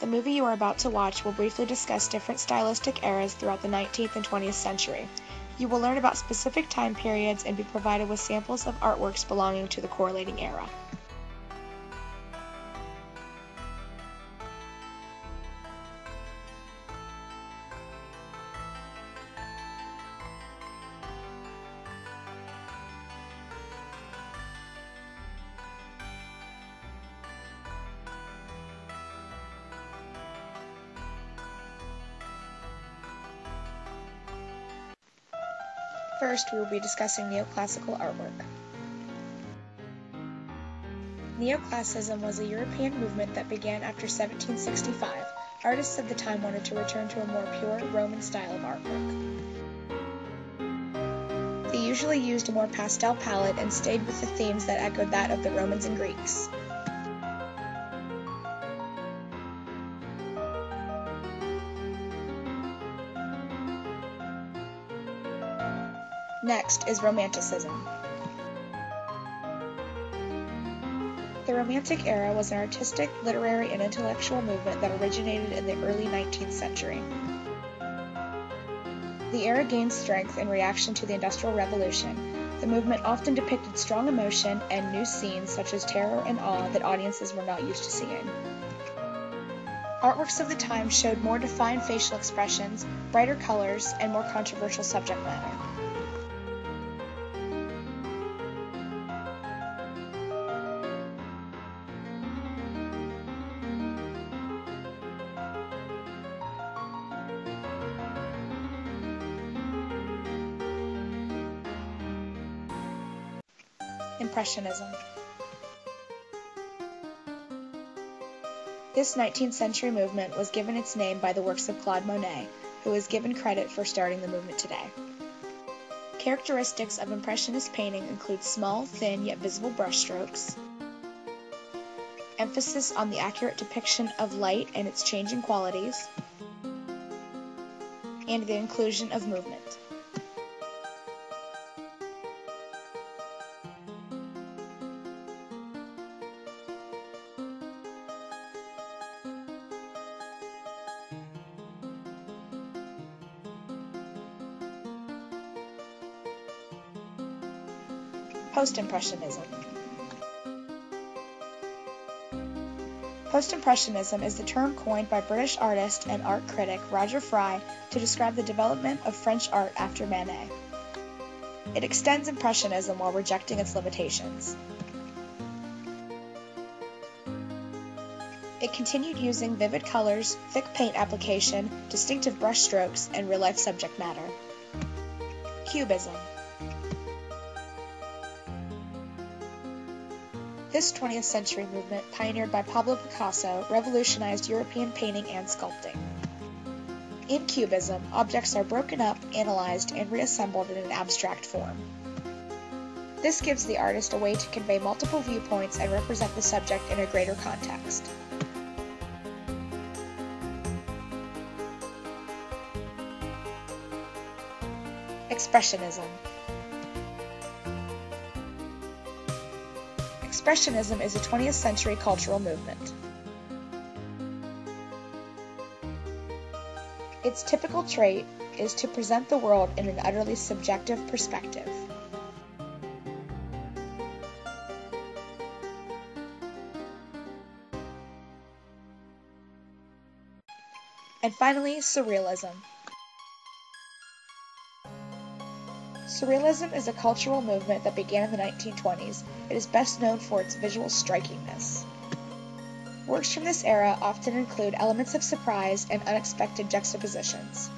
The movie you are about to watch will briefly discuss different stylistic eras throughout the 19th and 20th century. You will learn about specific time periods and be provided with samples of artworks belonging to the correlating era. First, we will be discussing neoclassical artwork. Neoclassicism was a European movement that began after 1765. Artists of the time wanted to return to a more pure Roman style of artwork. They usually used a more pastel palette and stayed with the themes that echoed that of the Romans and Greeks. Next is Romanticism. The Romantic era was an artistic, literary, and intellectual movement that originated in the early 19th century. The era gained strength in reaction to the Industrial Revolution. The movement often depicted strong emotion and new scenes such as terror and awe that audiences were not used to seeing. Artworks of the time showed more defined facial expressions, brighter colors, and more controversial subject matter. Impressionism. This 19th century movement was given its name by the works of Claude Monet, who is given credit for starting the movement today. Characteristics of Impressionist painting include small, thin, yet visible brushstrokes, emphasis on the accurate depiction of light and its changing qualities, and the inclusion of movement. Post-Impressionism. Post-Impressionism is the term coined by British artist and art critic Roger Fry to describe the development of French art after Manet. It extends Impressionism while rejecting its limitations. It continued using vivid colors, thick paint application, distinctive brushstrokes, and real-life subject matter. Cubism. This 20th century movement, pioneered by Pablo Picasso, revolutionized European painting and sculpting. In Cubism, objects are broken up, analyzed, and reassembled in an abstract form. This gives the artist a way to convey multiple viewpoints and represent the subject in a greater context. Expressionism. Expressionism is a 20th century cultural movement. Its typical trait is to present the world in an utterly subjective perspective. And finally, Surrealism. Surrealism is a cultural movement that began in the 1920s. It is best known for its visual strikingness. Works from this era often include elements of surprise and unexpected juxtapositions.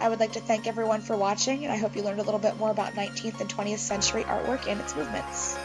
I would like to thank everyone for watching, and I hope you learned a little bit more about 19th and 20th century artwork and its movements.